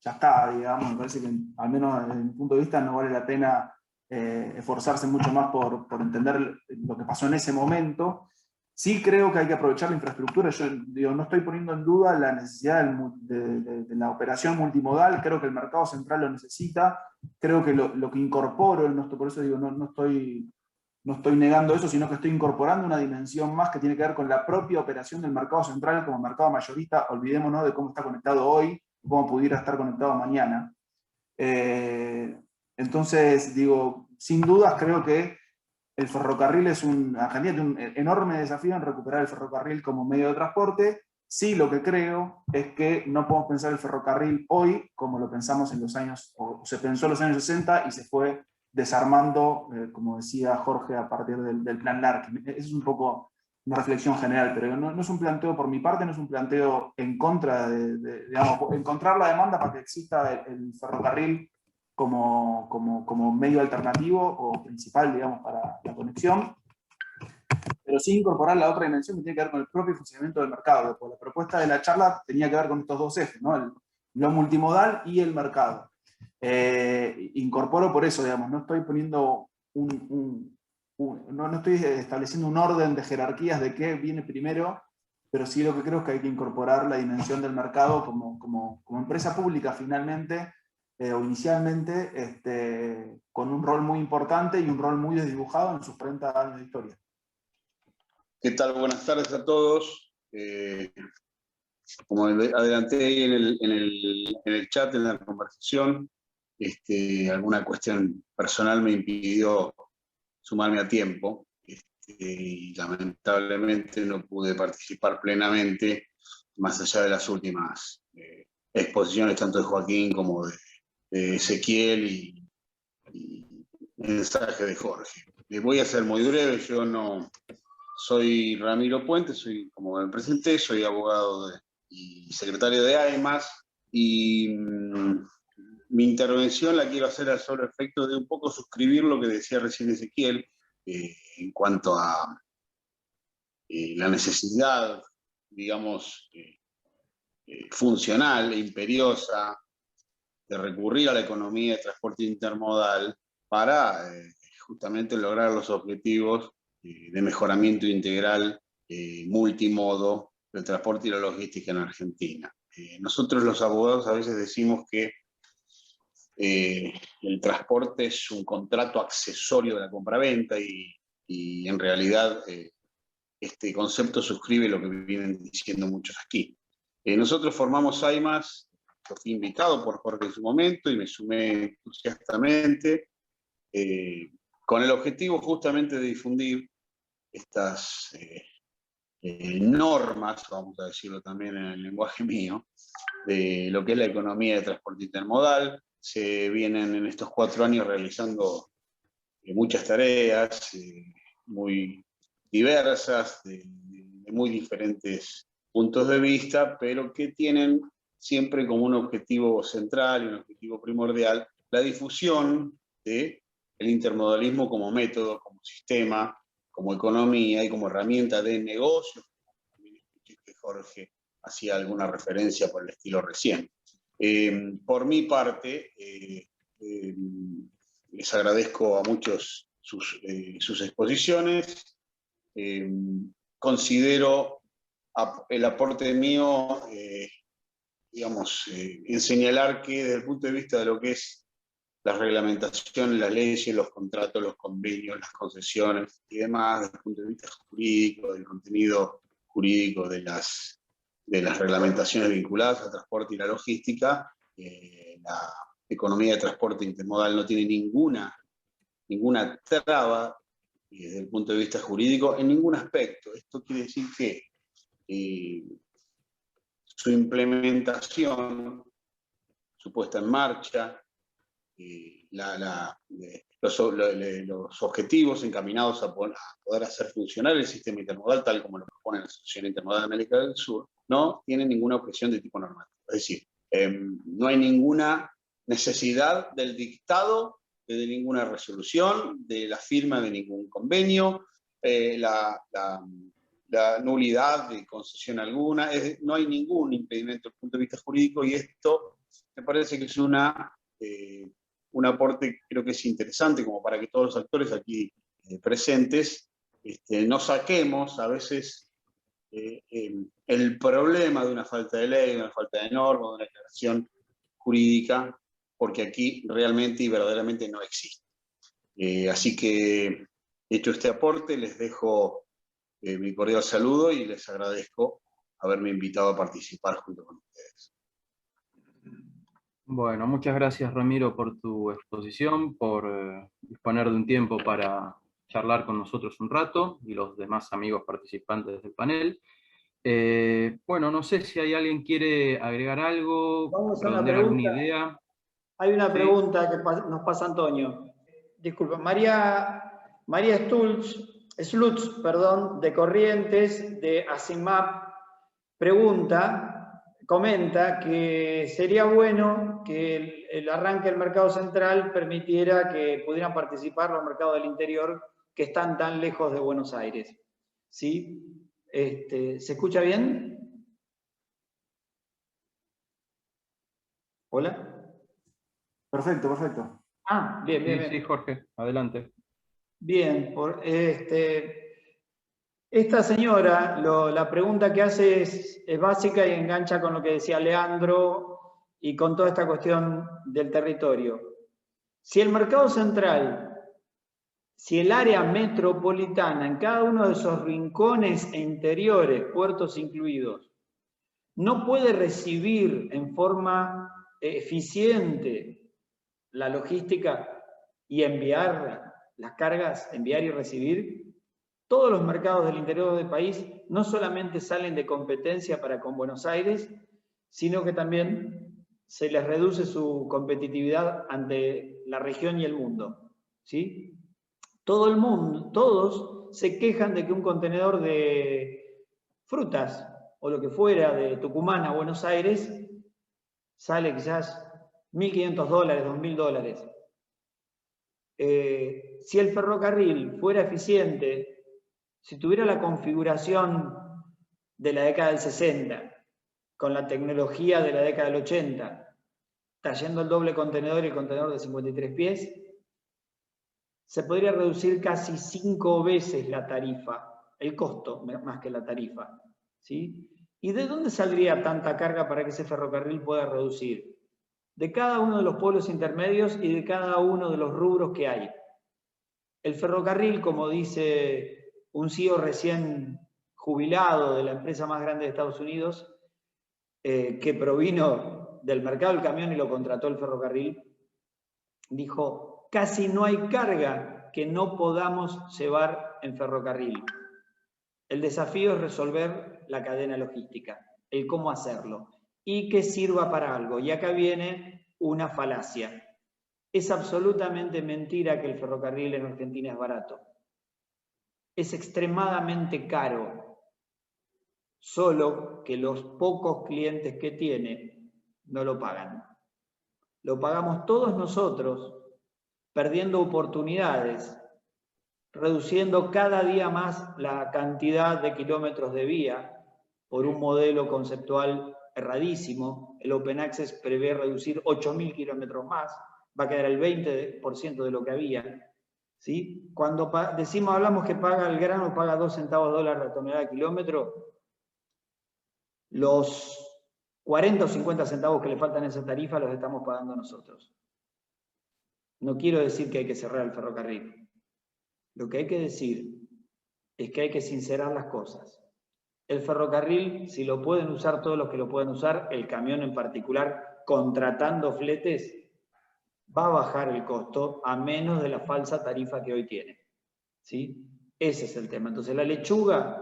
ya está, digamos, me parece que al menos desde mi punto de vista no vale la pena esforzarse mucho más por entender lo que pasó en ese momento. Sí creo que hay que aprovechar la infraestructura. Yo digo, no estoy poniendo en duda la necesidad de la operación multimodal. Creo que el mercado central lo necesita. Creo que lo que incorporo, por eso digo, no estoy negando eso, sino que estoy incorporando una dimensión más que tiene que ver con la propia operación del mercado central como mercado mayorista. Olvidémonos de cómo está conectado hoy, cómo pudiera estar conectado mañana. Entonces, digo, sin dudas creo que el ferrocarril Argentina tiene un enorme desafío en recuperar el ferrocarril como medio de transporte. Sí, lo que creo es que no podemos pensar el ferrocarril hoy como lo pensamos en los años, o se pensó en los años 60 y se fue desarmando, como decía Jorge, a partir del plan Larkin. Esa es un poco una reflexión general, pero no es un planteo por mi parte, no es un planteo en contra digamos, encontrar la demanda para que exista el ferrocarril como medio alternativo o principal, digamos, para la conexión, pero sí incorporar la otra dimensión que tiene que ver con el propio funcionamiento del mercado. Porque la propuesta de la charla tenía que ver con estos dos ejes, ¿no? Lo multimodal y el mercado. Incorporo por eso, digamos, no estoy poniendo no estoy estableciendo un orden de jerarquías de qué viene primero, pero sí lo que creo es que hay que incorporar la dimensión del mercado como empresa pública finalmente, o inicialmente, con un rol muy importante y un rol muy desdibujado en sus 30 años de historia. ¿Qué tal? Buenas tardes a todos. Como adelanté ahí en el chat, en la conversación, alguna cuestión personal me impidió sumarme a tiempo, y lamentablemente no pude participar plenamente, más allá de las últimas exposiciones, tanto de Joaquín como de Ezequiel y mensaje de Jorge. Voy a ser muy breve. Yo no soy Ramiro Puente, como me presenté, soy abogado y secretario de AIMAS, y mi intervención la quiero hacer al solo efecto de un poco suscribir lo que decía recién Ezequiel en cuanto a la necesidad, digamos, funcional e imperiosa de recurrir a la economía de transporte intermodal para justamente lograr los objetivos de mejoramiento integral multimodo del transporte y la logística en Argentina. Nosotros los abogados a veces decimos que el transporte es un contrato accesorio de la compraventa y en realidad este concepto suscribe lo que vienen diciendo muchos aquí. Nosotros formamos AIMAS. Yo fui invitado por Jorge en su momento y me sumé entusiastamente con el objetivo justamente de difundir estas normas, vamos a decirlo también en el lenguaje mío, de lo que es la economía de transporte intermodal. Se vienen en estos 4 años realizando muchas tareas muy diversas, de muy diferentes puntos de vista, pero que tienen siempre como un objetivo central y un objetivo primordial la difusión de el intermodalismo como método, como sistema, como economía y como herramienta de negocio. Que Jorge hacía alguna referencia por el estilo recién. Por mi parte, les agradezco a muchos sus exposiciones. Considero el aporte mío, digamos, en señalar que desde el punto de vista de lo que es las reglamentaciones, las leyes, los contratos, los convenios, las concesiones y demás, desde el punto de vista jurídico, del contenido jurídico de las reglamentaciones vinculadas al transporte y la logística, la economía de transporte intermodal no tiene ninguna traba desde el punto de vista jurídico en ningún aspecto. Esto quiere decir que su implementación, su puesta en marcha, los objetivos encaminados a poder hacer funcionar el sistema intermodal tal como lo propone la Asociación Intermodal de América del Sur, no tiene ninguna objeción de tipo normativo. Es decir, no hay ninguna necesidad del dictado de ninguna resolución, de la firma de ningún convenio, la nulidad de concesión alguna, no hay ningún impedimento desde el punto de vista jurídico, y esto me parece que es un aporte, creo que es interesante, como para que todos los actores aquí presentes no saquemos a veces el problema de una falta de ley, de una falta de norma, de una declaración jurídica, porque aquí realmente y verdaderamente no existe. Así que, hecho este aporte, les dejo mi cordial saludo y les agradezco haberme invitado a participar junto con ustedes. Bueno, muchas gracias, Ramiro, por tu exposición, por disponer de un tiempo para charlar con nosotros un rato y los demás amigos participantes del panel. Bueno, no sé si hay alguien que quiere agregar algo, redondear alguna idea. Hay una pregunta que nos pasa Antonio. Disculpa, María Slutz, de Corrientes, de ACIMAP, comenta que sería bueno que el arranque del mercado central permitiera que pudieran participar los mercados del interior que están tan lejos de Buenos Aires. ¿Sí? ¿Se escucha bien? ¿Hola? Perfecto, perfecto. Ah, bien, bien, bien. Sí, Jorge, adelante. Bien, esta señora, la pregunta que hace es básica y engancha con lo que decía Leandro y con toda esta cuestión del territorio. Si el mercado central, si el área metropolitana, en cada uno de esos rincones e interiores, puertos incluidos, no puede recibir en forma eficiente la logística y enviar las cargas, enviar y recibir, todos los mercados del interior del país no solamente salen de competencia para con Buenos Aires, sino que también se les reduce su competitividad ante la región y el mundo. ¿Sí? Todo el mundo, todos se quejan de que un contenedor de frutas o lo que fuera de Tucumán a Buenos Aires sale quizás $1.500, $2.000. Si el ferrocarril fuera eficiente, si tuviera la configuración de la década del 60, con la tecnología de la década del 80, trayendo el doble contenedor y el contenedor de 53 pies, se podría reducir casi 5 veces la tarifa, el costo más que la tarifa. ¿Sí? ¿Y de dónde saldría tanta carga para que ese ferrocarril pueda reducir? De cada uno de los pueblos intermedios y de cada uno de los rubros que hay. El ferrocarril, como dice un CEO recién jubilado de la empresa más grande de Estados Unidos, que provino del mercado del camión y lo contrató el ferrocarril, dijo, casi no hay carga que no podamos llevar en ferrocarril. El desafío es resolver la cadena logística, el cómo hacerlo, y que sirva para algo. Y acá viene una falacia. Es absolutamente mentira que el ferrocarril en Argentina es barato. Es extremadamente caro, solo que los pocos clientes que tiene no lo pagan. Lo pagamos todos nosotros, perdiendo oportunidades, reduciendo cada día más la cantidad de kilómetros de vía por un modelo conceptual erradísimo. El Open Access prevé reducir 8.000 kilómetros más, va a quedar el 20% de lo que había. ¿Sí? Cuando hablamos que paga el grano, paga 2 centavos de dólar la tonelada de kilómetro, los 40 o 50 centavos que le faltan a esa tarifa los estamos pagando nosotros. No quiero decir que hay que cerrar el ferrocarril. Lo que hay que decir es que hay que sincerar las cosas. El ferrocarril, si lo pueden usar todos los que lo pueden usar, el camión en particular, contratando fletes, va a bajar el costo a menos de la falsa tarifa que hoy tiene. ¿Sí? Ese es el tema. Entonces, la lechuga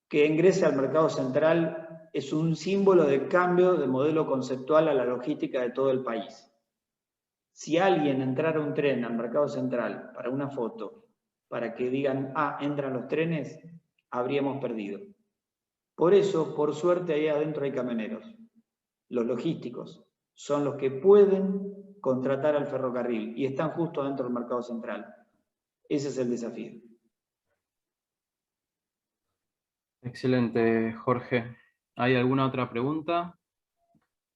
que ingrese al mercado central es un símbolo de cambio de modelo conceptual a la logística de todo el país. Si alguien entrara un tren al mercado central para una foto, para que digan, entran los trenes, habríamos perdido. Por eso, por suerte, ahí adentro hay camioneros. Los logísticos son los que pueden contratar al ferrocarril y están justo dentro del mercado central. Ese es el desafío. Excelente, Jorge. ¿Hay alguna otra pregunta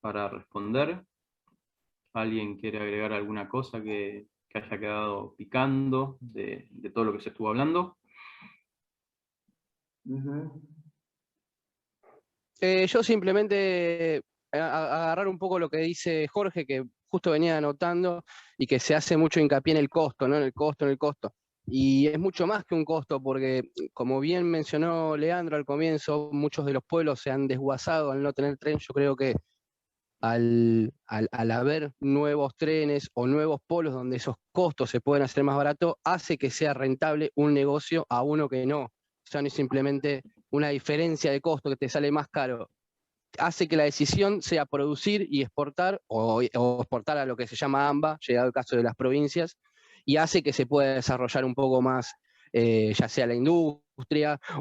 para responder? ¿Alguien quiere agregar alguna cosa que haya quedado picando de todo lo que se estuvo hablando? Yo simplemente agarrar un poco lo que dice Jorge, que justo venía anotando, y que se hace mucho hincapié en el costo, ¿no? En el costo. Y es mucho más que un costo, porque como bien mencionó Leandro al comienzo, muchos de los pueblos se han desguazado al no tener tren. Yo creo que al haber nuevos trenes o nuevos polos donde esos costos se pueden hacer más baratos, hace que sea rentable un negocio a uno que no. O sea, no es simplemente una diferencia de costo que te sale más caro. Hace que la decisión sea producir y exportar, o exportar a lo que se llama AMBA, llegado el caso de las provincias, y hace que se pueda desarrollar un poco más, ya sea la industria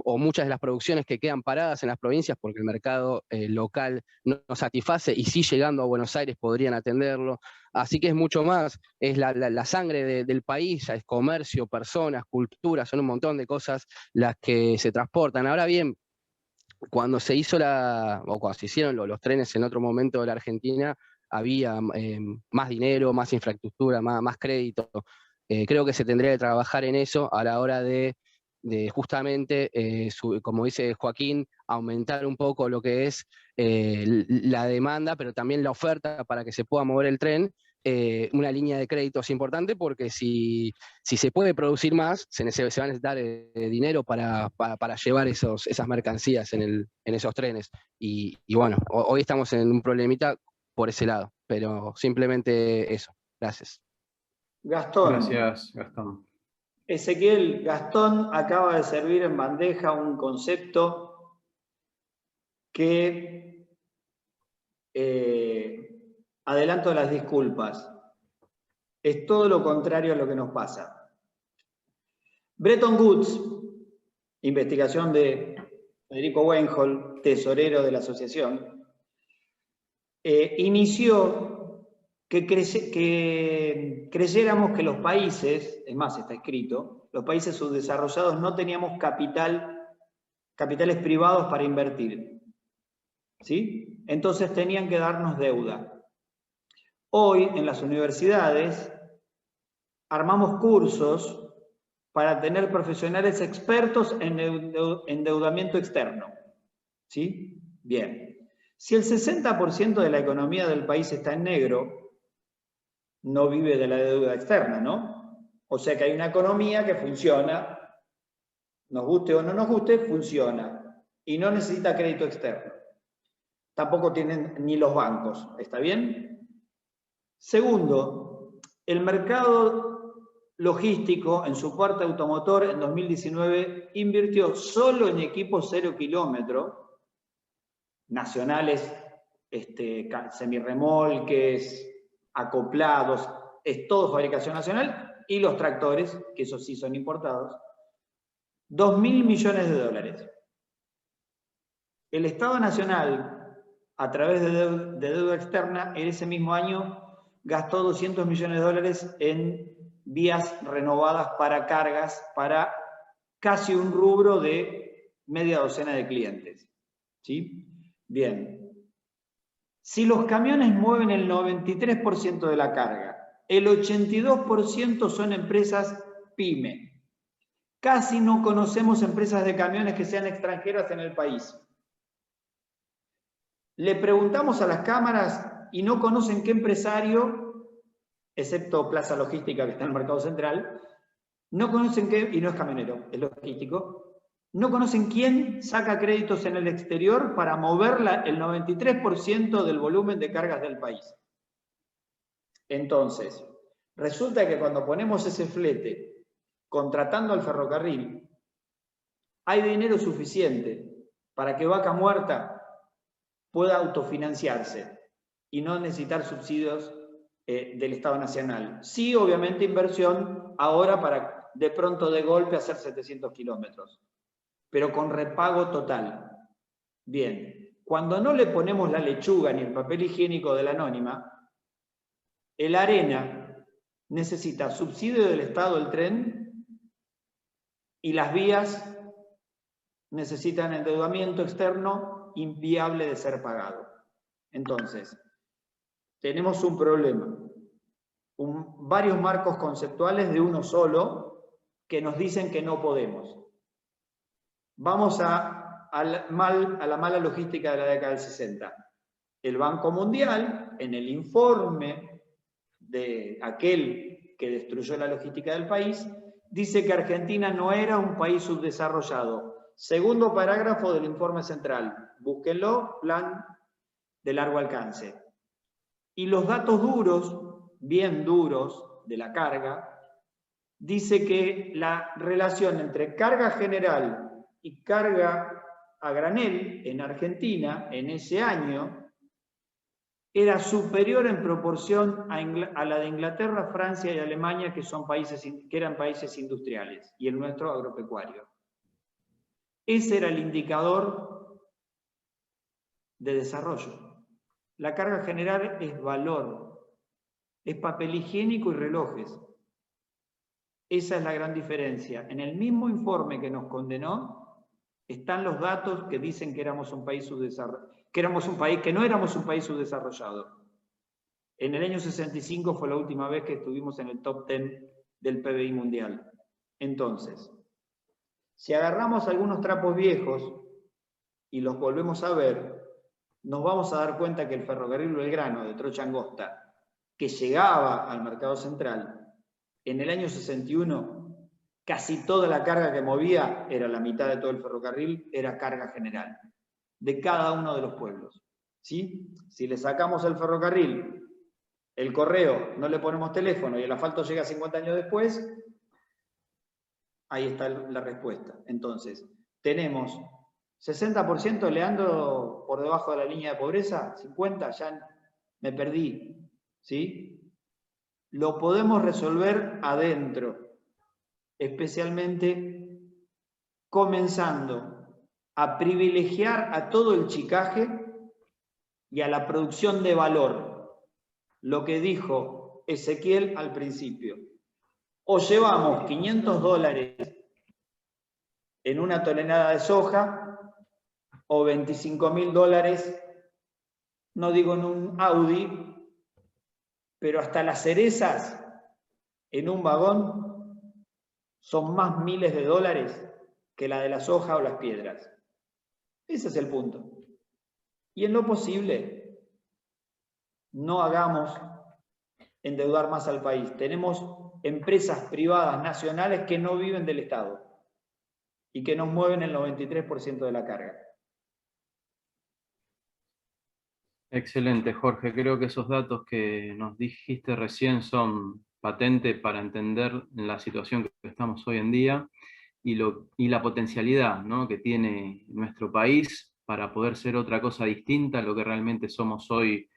o muchas de las producciones que quedan paradas en las provincias porque el mercado local no satisface, y sí llegando a Buenos Aires podrían atenderlo. Así que es mucho más, es la sangre del país, es comercio, personas, cultura, son un montón de cosas las que se transportan. Ahora bien, cuando se hicieron los trenes en otro momento de la Argentina, había más dinero, más infraestructura, más crédito. Creo que se tendría que trabajar en eso a la hora de justamente, como dice Joaquín, aumentar un poco lo que es la demanda, pero también la oferta para que se pueda mover el tren. Una línea de créditos importante, porque si se puede producir más, se va a necesitar dinero para llevar esas mercancías en esos trenes. Y bueno, hoy estamos en un problemita por ese lado, pero simplemente eso. Gracias. Gastón. Gracias, Gastón. Ezequiel, Gastón acaba de servir en bandeja un concepto que adelanto las disculpas. Es todo lo contrario a lo que nos pasa. Bretton Woods, investigación de Federico Weinhold, tesorero de la asociación, inició que creyéramos que los países, es más, está escrito, los países subdesarrollados no teníamos capitales privados para invertir. ¿Sí? Entonces tenían que darnos deuda. Hoy en las universidades armamos cursos para tener profesionales expertos en endeudamiento externo. ¿Sí? Bien. Si el 60% de la economía del país está en negro, no vive de la deuda externa, ¿no? O sea que hay una economía que funciona, nos guste o no nos guste, funciona, y no necesita crédito externo. Tampoco tienen ni los bancos, ¿está bien? Segundo, el mercado logístico en su parte automotor en 2019 invirtió solo en equipos 0 kilómetro, nacionales, semirremolques, acoplados, es todo fabricación nacional, y los tractores, que esos sí son importados, 2.000 millones de dólares. El Estado Nacional, a través de deuda externa, en ese mismo año gastó 200 millones de dólares en vías renovadas para cargas, para casi un rubro de media docena de clientes. ¿Sí? Bien. Si los camiones mueven el 93% de la carga, el 82% son empresas PYME. Casi no conocemos empresas de camiones que sean extranjeras en el país. Le preguntamos a las cámaras y no conocen qué empresario, excepto Plaza Logística que está en el Mercado Central, no conocen qué, y no es camionero, es logístico, no conocen quién saca créditos en el exterior para mover el 93% del volumen de cargas del país. Entonces, resulta que cuando ponemos ese flete, contratando al ferrocarril, hay dinero suficiente para que Vaca Muerta pueda autofinanciarse y no necesitar subsidios del Estado Nacional. Sí, obviamente, inversión ahora para de pronto de golpe hacer 700 kilómetros, pero con repago total. Bien, cuando no le ponemos la lechuga ni el papel higiénico de la anónima, el ARENA necesita subsidio del Estado del tren y las vías necesitan endeudamiento externo inviable de ser pagado. Entonces, tenemos un problema, varios marcos conceptuales de uno solo que nos dicen que no podemos. Vamos a la mala logística de la década del 60. El Banco Mundial, en el informe de aquel que destruyó la logística del país, dice que Argentina no era un país subdesarrollado. Segundo parágrafo del informe central. Búsquenlo, plan de largo alcance. Y los datos duros, bien duros, de la carga, dice que la relación entre carga general y carga a granel en Argentina, en ese año, era superior en proporción a la de Inglaterra, Francia y Alemania, que eran países industriales, y el nuestro agropecuario. Ese era el indicador de desarrollo. La carga general es valor, es papel higiénico y relojes. Esa es la gran diferencia. En el mismo informe que nos condenó, están los datos que dicen que éramos un país subdesarrollado, que no éramos un país subdesarrollado. En el año 65 fue la última vez que estuvimos en el top 10 del PBI mundial. Entonces, si agarramos algunos trapos viejos y los volvemos a ver, nos vamos a dar cuenta que el ferrocarril Belgrano de Trocha Angosta, que llegaba al mercado central, en el año 61, casi toda la carga que movía, era la mitad de todo el ferrocarril, era carga general, de cada uno de los pueblos. ¿Sí? Si le sacamos el ferrocarril, el correo, no le ponemos teléfono y el asfalto llega 50 años después, ahí está la respuesta. Entonces, tenemos 60%, Leandro, por debajo de la línea de pobreza, 50%, ya me perdí. ¿Sí? Lo podemos resolver adentro, especialmente comenzando a privilegiar a todo el chicaje y a la producción de valor. Lo que dijo Ezequiel al principio. O llevamos $500 en una tonelada de soja, o $25.000, no digo en un Audi, pero hasta las cerezas en un vagón son más miles de dólares que la de la soja o las piedras. Ese es el punto. Y en lo posible, no hagamos endeudar más al país. Tenemos empresas privadas nacionales que no viven del Estado y que nos mueven el 93% de la carga. Excelente, Jorge. Creo que esos datos que nos dijiste recién son patentes para entender la situación que estamos hoy en día y la potencialidad, ¿no?, que tiene nuestro país para poder ser otra cosa distinta a lo que realmente somos hoy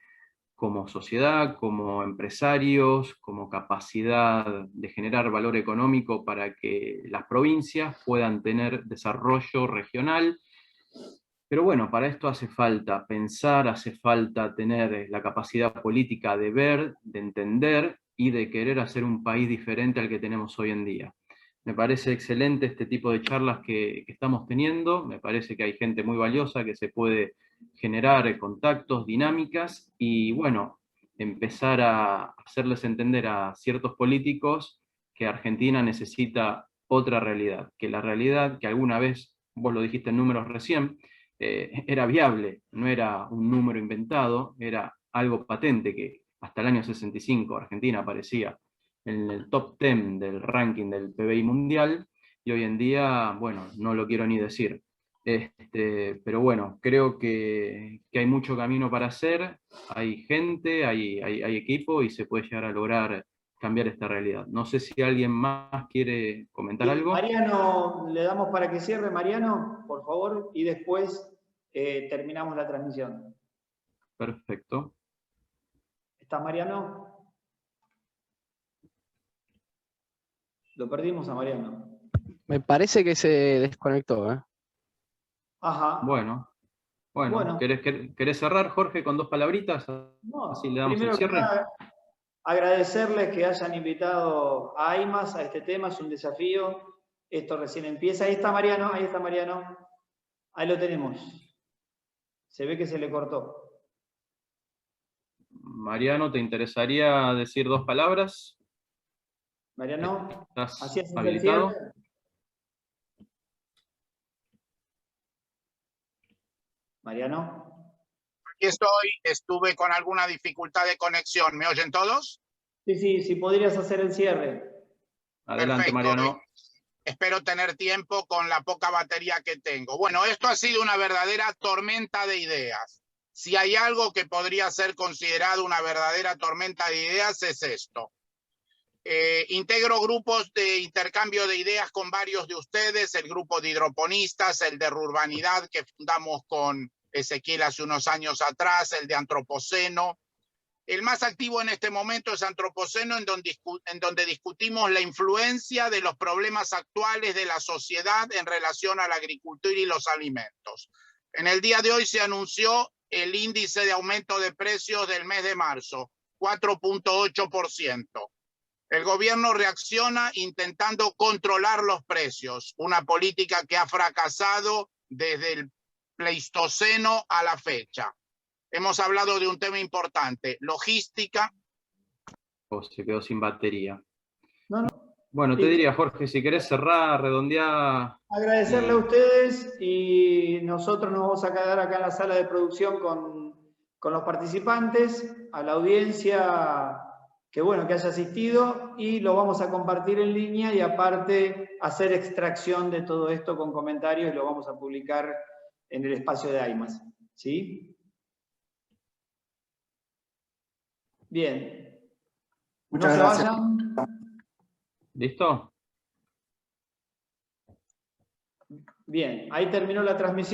como sociedad, como empresarios, como capacidad de generar valor económico para que las provincias puedan tener desarrollo regional, Pero bueno, para esto hace falta pensar, hace falta tener la capacidad política de ver, de entender y de querer hacer un país diferente al que tenemos hoy en día. Me parece excelente este tipo de charlas que estamos teniendo, me parece que hay gente muy valiosa que se puede generar contactos, dinámicas y bueno, empezar a hacerles entender a ciertos políticos que Argentina necesita otra realidad, que la realidad que alguna vez, vos lo dijiste en números recién, era viable, no era un número inventado, era algo patente que hasta el año 65 Argentina aparecía en el top 10 del ranking del PBI mundial, y hoy en día, bueno, no lo quiero ni decir. Pero bueno, creo que hay mucho camino para hacer, hay gente, hay equipo y se puede llegar a lograr cambiar esta realidad. No sé si alguien más quiere comentar algo. Mariano, le damos para que cierre, Mariano, por favor, y después terminamos la transmisión. Perfecto. ¿Está Mariano? Lo perdimos a Mariano. Me parece que se desconectó, ¿eh? Ajá. Bueno. Bueno. ¿Querés cerrar, Jorge, con 2 palabritas? No, Así le damos el primero que cierre. nada, agradecerles que hayan invitado a AIMAS a este tema, es un desafío. Esto recién empieza. Ahí está Mariano, ahí está Mariano. Ahí lo tenemos. Se ve que se le cortó. Mariano, ¿te interesaría decir 2 palabras? Mariano, ¿Estás así es el habilitado? cierre. Mariano. Aquí estoy, estuve con alguna dificultad de conexión. ¿Me oyen todos? Sí, si podrías hacer el cierre. Adelante, Perfecto. Mariano. Espero tener tiempo con la poca batería que tengo. Bueno, esto ha sido una verdadera tormenta de ideas. Si hay algo que podría ser considerado una verdadera tormenta de ideas, es esto. Integro grupos de intercambio de ideas con varios de ustedes, el grupo de hidroponistas, el de rurbanidad que fundamos con Ezequiel hace unos años atrás, el de antropoceno. El más activo en este momento es antropoceno, en donde discutimos la influencia de los problemas actuales de la sociedad en relación a la agricultura y los alimentos. En el día de hoy se anunció el índice de aumento de precios del mes de marzo, 4.8%. El gobierno reacciona intentando controlar los precios, una política que ha fracasado desde el Pleistoceno a la fecha. Hemos hablado de un tema importante, logística. Se quedó sin batería. No. Bueno, te diría, Jorge, si querés cerrar, redondear. Agradecerle a ustedes y nosotros nos vamos a quedar acá en la sala de producción con los participantes, a la audiencia que bueno, que haya asistido, y lo vamos a compartir en línea y aparte hacer extracción de todo esto con comentarios y lo vamos a publicar en el espacio de AIMAS. ¿Sí? Bien. Muchas no gracias. se vayan. ¿Listo? Bien, ahí terminó la transmisión.